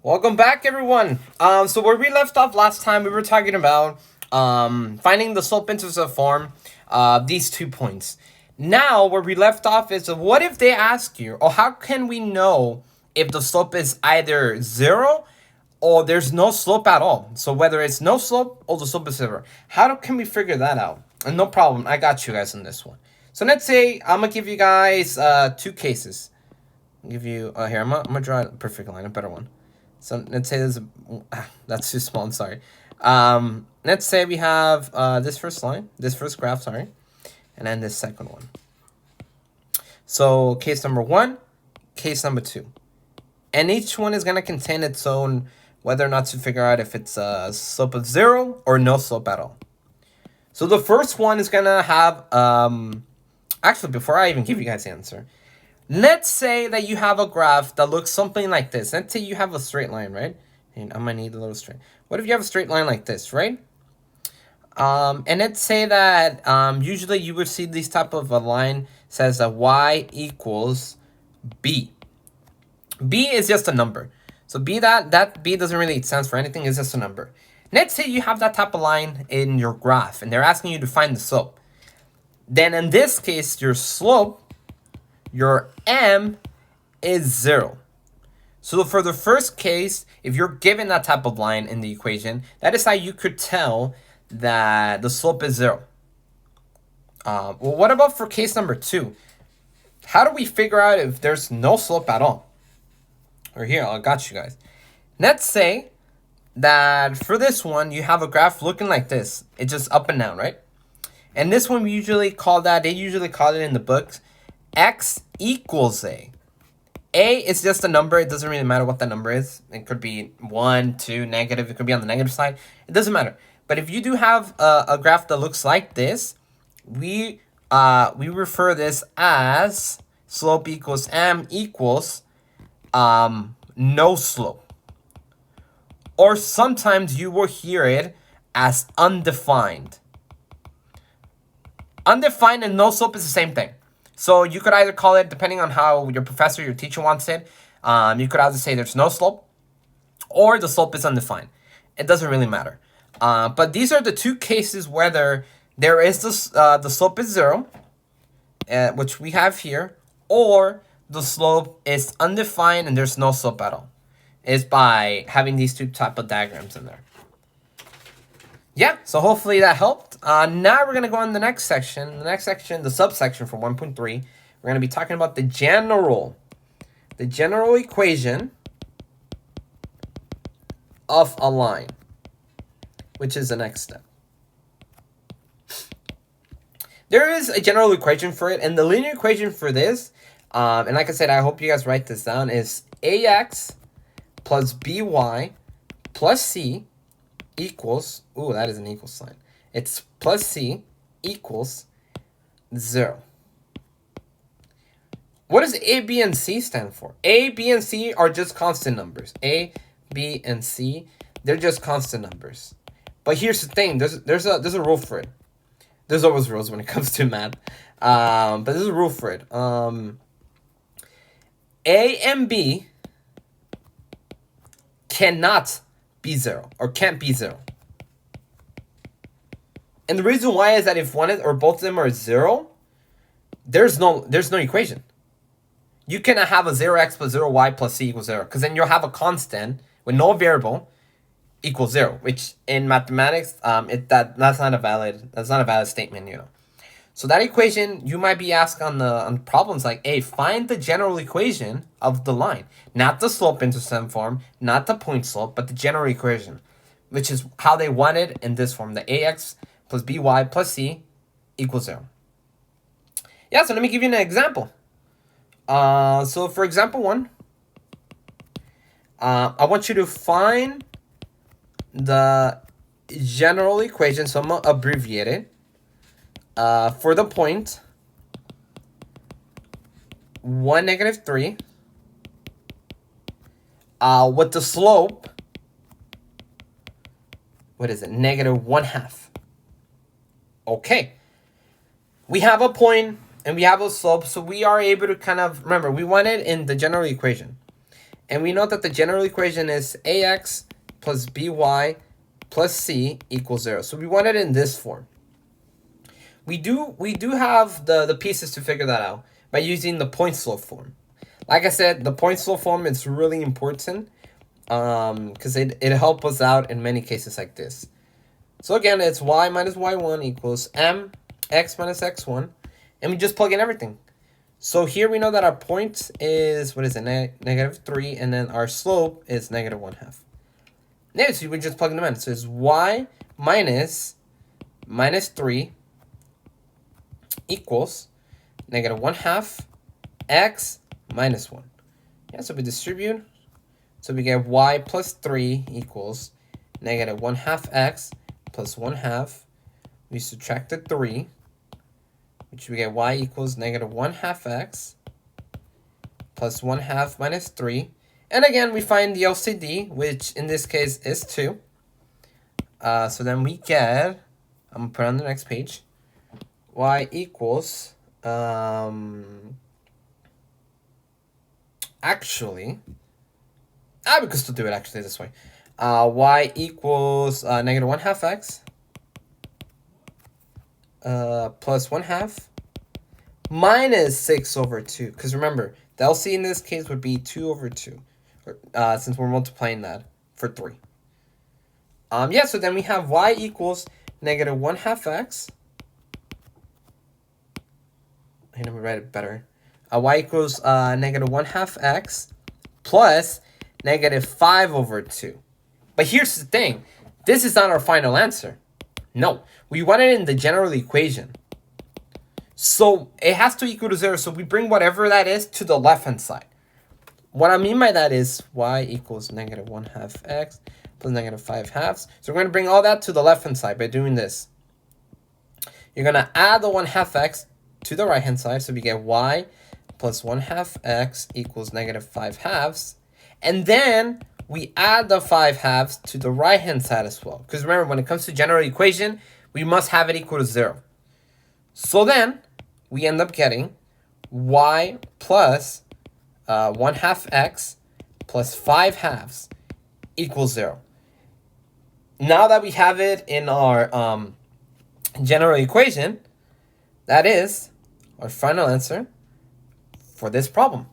Welcome back, everyone. So where we left off last time, we were talking about finding the slope-intercept form of these 2 points. Now, where we left off is what if they ask you, or how can we know if the slope is either zero or there's no slope at all? So whether it's no slope or the slope is zero, can we figure that out? And no problem, I got you guys on this one. So let's say I'm gonna give you guys two cases. I'll give you here. I'm gonna draw a perfect line, a better one. So let's say there's that's too small. I'm sorry. Let's say we have this first line, this first graph, sorry, and then this second one. So case number one, case number two, and each one is gonna contain its own whether or not to figure out if it's a slope of zero or no slope at all. So the first one is gonna have actually before I even give you guys the answer. Let's say that you have a graph that looks something like this. Let's say you have a straight line, right? And I'm gonna need a little straight. What if you have a straight line like this, right? And let's say that usually you would see this type of a line says that y equals b. B is just a number. So that b doesn't really stand for anything. It's just a number. Let's say you have that type of line in your graph, and they're asking you to find the slope. Then in this case, your slope, your m, is 0. So for the first case, if you're given that type of line in the equation, that is how you could tell that the slope is 0. Well, what about for case number 2? How do we figure out if there's no slope at all? Or here, I got you guys. Let's say that for this one, you have a graph looking like this. It's just up and down, right? And this one, they usually call it in the books, x equals a. A is just a number. It doesn't really matter what that number is. It could be 1, 2, negative. It could be on the negative side. It doesn't matter. But if you do have a graph that looks like this, we refer this as slope equals m equals no slope. Or sometimes you will hear it as undefined. Undefined and no slope is the same thing. So you could either call it, depending on how your professor, your teacher wants it, you could either say there's no slope or the slope is undefined. It doesn't really matter. But these are the two cases whether there is the slope is 0, which we have here, or the slope is undefined and there's no slope at all. Is by having these two type of diagrams in there. Yeah, so hopefully that helped. Now we're going to go on the next section. The next section, the subsection for 1.3, we're going to be talking about the general equation of a line, which is the next step. There is a general equation for it, and the linear equation for this, and like I said, I hope you guys write this down, is ax plus by plus c equals, ooh, that is an equal sign. It's plus c equals 0. What does a, b, and c stand for? A, b, and c are just constant numbers. A, b, and c, they're just constant numbers. But here's the thing, there's a rule for it. There's always rules when it comes to math. But there's a rule for it. A and b cannot be 0 or can't be 0. And the reason why is that if one or both of them are 0, there's no equation. You cannot have a 0x plus 0y plus c equals 0, because then you'll have a constant with no variable equals 0, which in mathematics that's not a valid statement, you know. So that equation, you might be asked on problems like, hey, find the general equation of the line. Not the slope-intercept form, not the point slope, but the general equation, which is how they want it in this form, the ax plus by plus c equals 0. Yeah, so let me give you an example. So for example 1, I want you to find the general equation, so I'm going to abbreviate it. For the point 1, negative 3, with the slope, what is it, negative 1/2. Okay, we have a point and we have a slope, so we are able to kind of, remember, we want it in the general equation. And we know that the general equation is ax plus by plus c equals 0. So we want it in this form. We do have the pieces to figure that out by using the point slope form. Like I said, the point slope form is really important because it helps us out in many cases like this. So again, it's y minus y1 equals m x minus x1, and we just plug in everything. So here we know that our point is, what is it, negative 3, and then our slope is negative 1/2. Now, so we just plug them in. So it's y minus 3 equals negative 1/2 x minus 1. Yeah, so we distribute. So we get y plus 3 equals negative 1/2 x plus 1/2. We subtract the 3, which we get y equals negative 1/2 x plus 1/2 minus 3. And again, we find the LCD, which in this case is 2. So then we get, I'm going to put it on the next page, y equals, actually, we could still do it actually this way. Y equals negative 1/2 x plus 1/2 minus 6 over 2. Because remember, the LC in this case would be 2 over 2, since we're multiplying that for 3. Yeah, so then we have y equals negative 1/2 x. I know we write it better. Y equals negative 1/2 x plus negative 5 over 2. But here's the thing. This is not our final answer. No, we want it in the general equation. So it has to equal to 0. So we bring whatever that is to the left-hand side. What I mean by that is y equals negative 1/2 x plus negative 5/2. So we're going to bring all that to the left-hand side by doing this. You're going to add the 1/2 x to the right-hand side. So we get y plus 1/2 x equals negative 5/2. And then we add the 5/2 to the right-hand side as well. Because remember, when it comes to general equation, we must have it equal to 0. So then we end up getting y plus 1/2 x plus 5/2 equals 0. Now that we have it in our general equation, that is our final answer for this problem.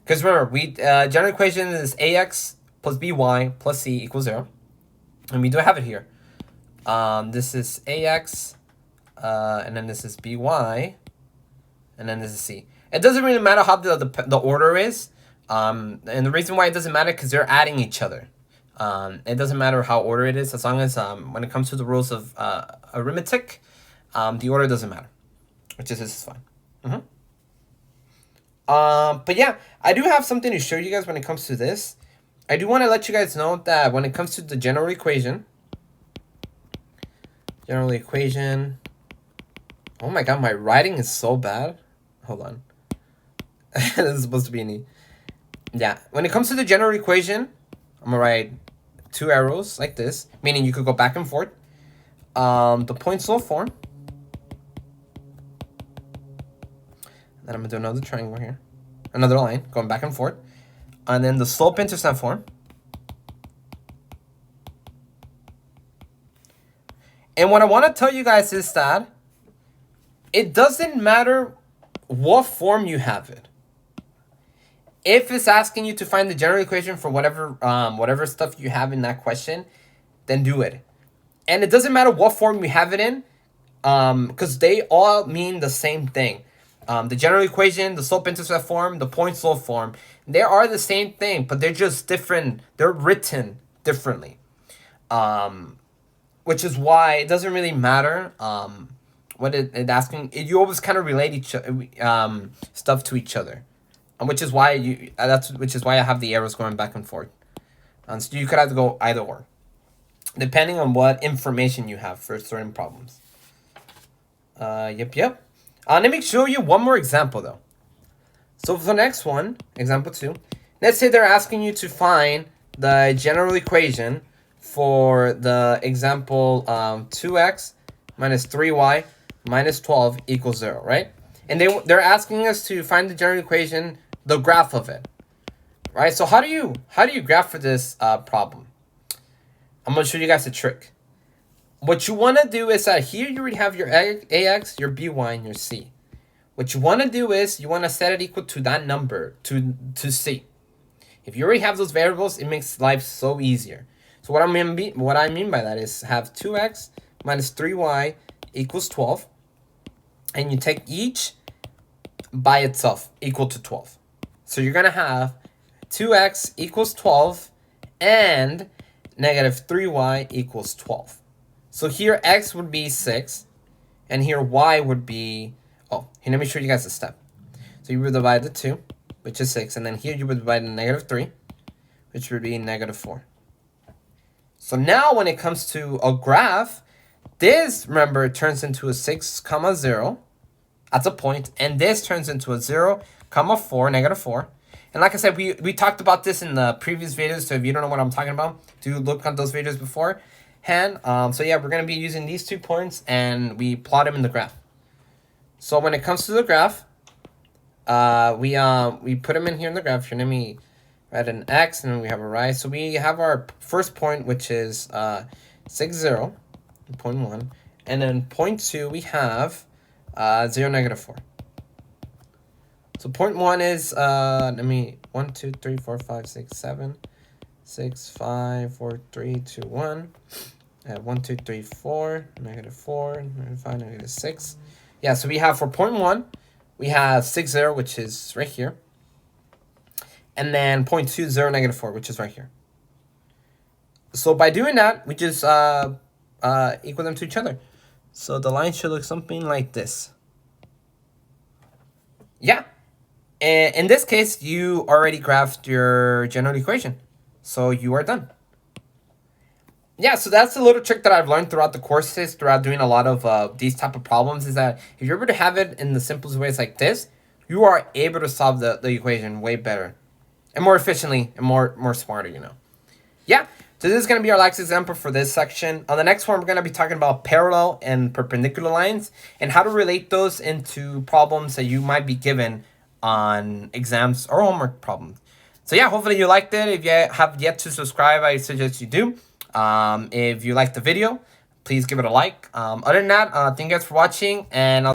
Because remember, general equation is ax plus by plus c equals 0. And we do have it here. This is ax, and then this is by, and then this is c. It doesn't really matter how the order is. And the reason why it doesn't matter because they're adding each other. It doesn't matter how order it is, as long as when it comes to the rules of arithmetic, the order doesn't matter, which is fine. But yeah, I do have something to show you guys when it comes to this. I do want to let you guys know that when it comes to the general equation, oh my god, my writing is so bad. Hold on. This is supposed to be an E. Yeah, when it comes to the general equation, I'm gonna write 2 arrows like this, meaning you could go back and forth. The point slope form. Then I'm gonna do another triangle here, another line going back and forth, and then the slope intercept form. And what I want to tell you guys is that it doesn't matter what form you have it. If it's asking you to find the general equation for whatever stuff you have in that question, then do it. And it doesn't matter what form you have it in, because they all mean the same thing. The general equation, the slope-intercept form, the point-slope form, they are the same thing, but they're just different. They're written differently, which is why it doesn't really matter what it's asking. You always kind of relate stuff to each other, which is why I have the arrows going back and forth. So you could have to go either or, depending on what information you have for certain problems. Yep. Let me show you one more example, though. So for the next one, example 2, let's say they're asking you to find the general equation for the example 2x minus 3y minus 12 equals 0, right? And they're asking us to find the general equation, the graph of it, right? So how do you graph for this problem? I'm gonna show you guys a trick. What you want to do is that here you already have your ax, your by, and your c. What you want to do is you want to set it equal to that number, to c. If you already have those variables, it makes life so easier. So what I mean by that is have 2x minus 3y equals 12, and you take each by itself equal to 12. So you're gonna have 2x equals 12 and negative 3y equals 12. So here x would be 6, and here y would be, oh, here, let me show you guys the step. So you would divide the 2, which is 6, and then here you would divide the negative 3, which would be negative 4. So now when it comes to a graph, this, remember, it turns into a 6, 0. That's a point, and this turns into a 0, 4, negative 4. And like I said, we talked about this in the previous videos, so if you don't know what I'm talking about, do look at those videos beforehand. So yeah, we're going to be using these 2 points, and we plot them in the graph. So when it comes to the graph, we put them in here in the graph. Here, let me write an x, and then we have a y. So we have our first point, which is 6, 0, 0.1. And then 0.2, we have 0, negative 4. So 0.1 is, 1, 2, 3, 4, 5, 6, 7, 6, 5, 4, 3, 2, 1. 1, 2, 3, 4, negative 4, negative 5, negative 6. Yeah, so we have for 0.1, we have 6, 0, which is right here. And then 0.2, 0, negative 4, which is right here. So by doing that, we just equal them to each other. So the line should look something like this. Yeah. And in this case, you already graphed your general equation. So you are done. Yeah, so that's a little trick that I've learned throughout the courses, throughout doing a lot of these type of problems, is that if you're able to have it in the simplest ways like this, you are able to solve the equation way better and more efficiently and more smarter, you know. Yeah, so this is going to be our last example for this section. On the next one, we're going to be talking about parallel and perpendicular lines and how to relate those into problems that you might be given on exams or homework problems. So yeah, hopefully you liked it. If you have yet to subscribe, I suggest you do. If you liked the video, please give it a like. Other than that, thank you guys for watching, and I'll